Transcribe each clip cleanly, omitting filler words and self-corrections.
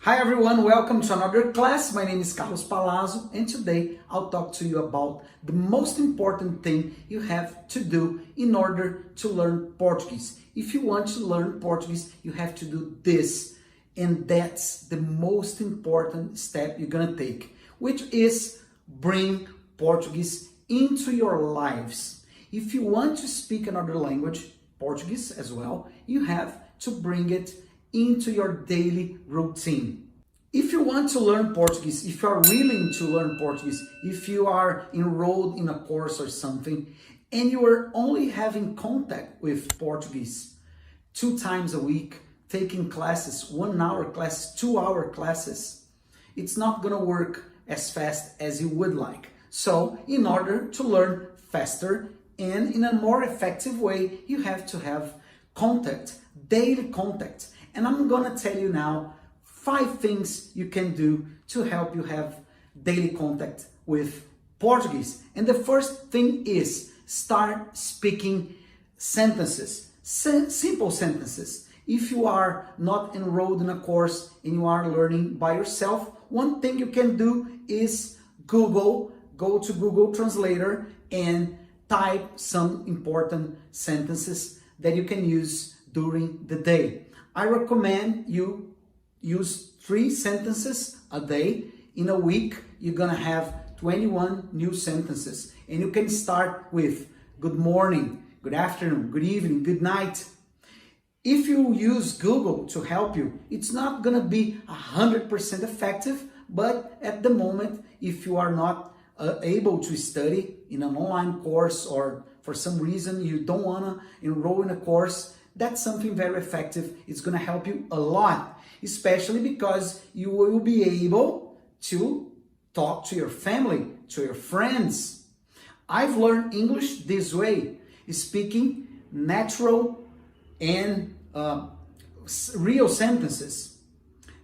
Hi everyone, welcome to another class. My name is Carlos Palazzo and today I'll talk to you about the most important thing you have to do in order to learn Portuguese. If you want to learn Portuguese, you have to do this, and that's the most important step you're gonna take, which is bring Portuguese into your lives. If you want to speak another language, Portuguese as well, you have to bring it into your daily routine. If you want to learn Portuguese, if you are willing to learn Portuguese, if you are enrolled in a course or something, and you are only having contact with Portuguese 2 times a week, taking classes, 1 hour classes, 2 hour classes, it's not gonna work as fast as you would like. So in order to learn faster and in a more effective way, you have to have contact, daily contact. And I'm gonna tell you now 5 things you can do to help you have daily contact with Portuguese. And the first thing is start speaking sentences, simple sentences. If you are not enrolled in a course and you are learning by yourself, one thing you can do is go to Google Translator and type some important sentences that you can use during the day. I recommend you use 3 sentences a day. In a week, you're gonna have 21 new sentences. And you can start with good morning, good afternoon, good evening, good night. If you use Google to help you, it's not gonna be 100% effective, but at the moment, if you are not able to study in an online course or for some reason you don't wanna enroll in a course, that's something very effective. It's gonna help you a lot, especially because you will be able to talk to your family, to your friends. I've learned English this way, speaking natural and real sentences,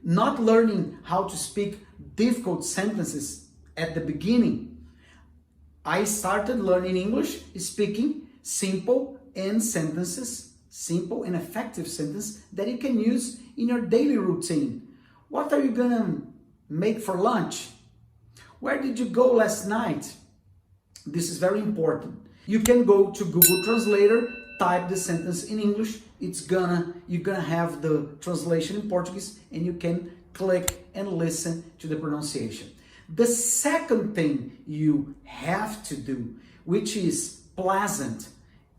not learning how to speak difficult sentences at the beginning. I started learning English speaking simple and effective sentence that you can use in your daily routine. What are you gonna make for lunch? Where did you go last night? This is very important. You can go to Google Translator, type the sentence in English, you're gonna have the translation in Portuguese, and you can click and listen to the pronunciation. The second thing you have to do, which is pleasant,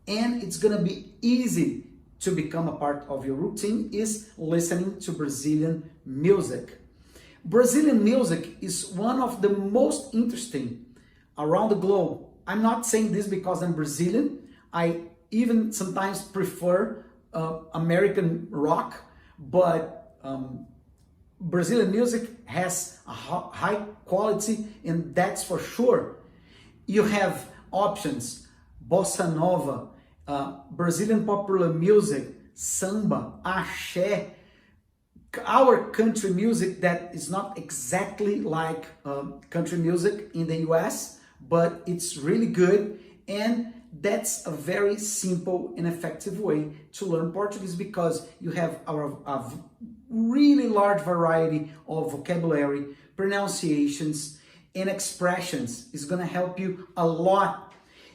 and it's gonna be easy to become a part of your routine, is listening to Brazilian music. Brazilian music is one of the most interesting around the globe. I'm not saying this because I'm Brazilian. I even sometimes prefer American rock, but Brazilian music has a high quality, and that's for sure. You have options: bossa nova, Brazilian popular music, samba, axé, our country music that is not exactly like country music in the US, but it's really good. And that's a very simple and effective way to learn Portuguese, because you have a really large variety of vocabulary, pronunciations, and expressions. It's gonna help you a lot.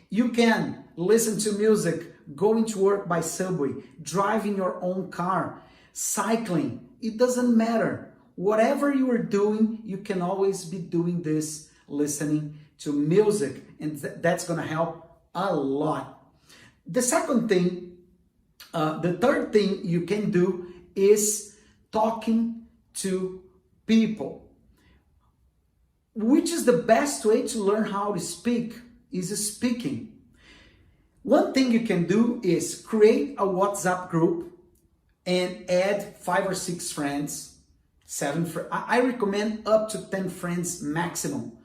You can listen to music going to work by subway, driving your own car, cycling. It doesn't matter. Whatever you are doing, you can always be doing this, listening to music, and that's gonna help a lot. The third thing you can do is talking to people. Which is the best way to learn how to speak? Is speaking. One thing you can do is create a WhatsApp group and add 5 or 6 friends, 7 friends. I recommend up to 10 friends maximum.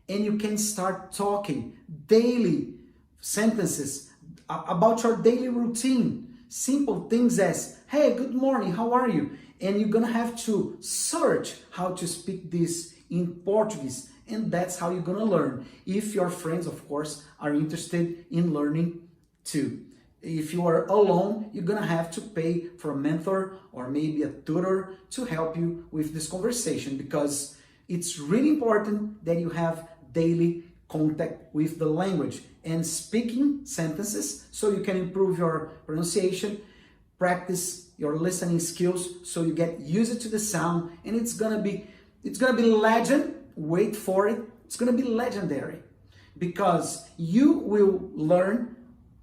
And you can start talking daily sentences about your daily routine. Simple things as, hey, good morning, how are you? And you're gonna have to search how to speak this in Portuguese, and that's how you're gonna learn. If your friends, of course, are interested in learning too. If you are alone, you're gonna have to pay for a mentor or maybe a tutor to help you with this conversation, because it's really important that you have daily contact with the language and speaking sentences so you can improve your pronunciation, practice your listening skills so you get used to the sound, and it's gonna be legend. Wait for it. It's gonna be legendary, because you will learn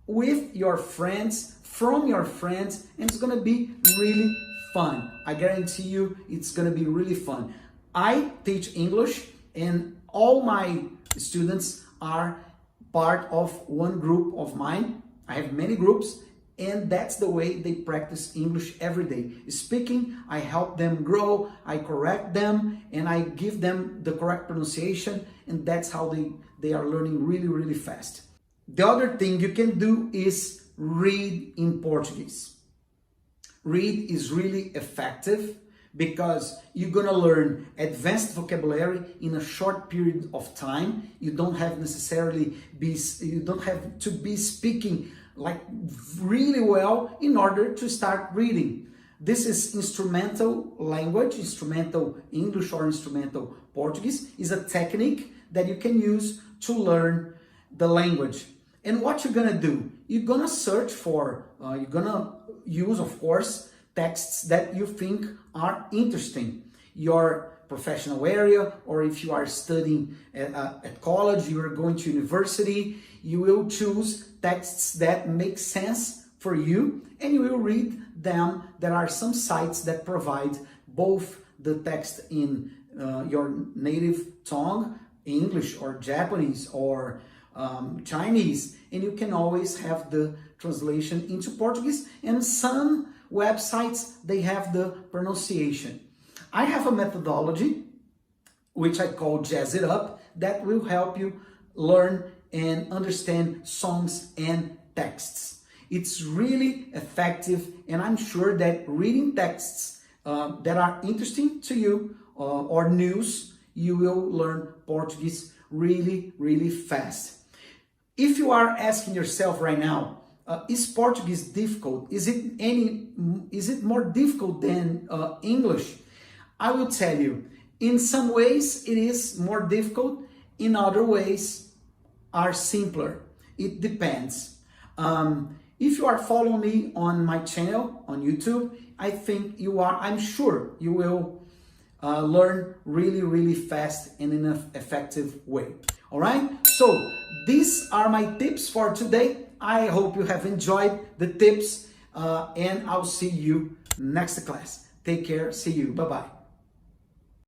with your friends, from your friends, and it's gonna be really fun. I guarantee you it's gonna be really fun. I teach English, and all my students are part of one group of mine. I have many groups, and that's the way they practice English every day. Speaking, I help them grow, I correct them, and I give them the correct pronunciation, and that's how they are learning really, really fast. The other thing you can do is read in Portuguese. Read is really effective because you're gonna learn advanced vocabulary in a short period of time. You don't have to be speaking like really well in order to start reading. This is instrumental language, instrumental English or instrumental Portuguese is a technique that you can use to learn the language. And what you're gonna do, you're gonna search for, you're gonna use, of course, texts that you think are interesting. Your professional area, or if you are studying at college, you are going to university, you will choose texts that make sense for you, and you will read them. There are some sites that provide both the text in your native tongue, English or Japanese or Chinese, and you can always have the translation into Portuguese, and some websites, they have the pronunciation. I have a methodology which I call Jazz It Up that will help you learn and understand songs and texts. It's really effective, and I'm sure that reading texts that are interesting to you or news, you will learn Portuguese really, really fast. If you are asking yourself right now, is Portuguese difficult? Is it more difficult than English? I will tell you, in some ways it is more difficult, in other ways are simpler. It depends. If you are following me on my channel on YouTube, I'm sure you will learn really, really fast and in an effective way. All right, so these are my tips for today. I hope you have enjoyed the tips, and I'll see you next class. Take care. See you. Bye-bye.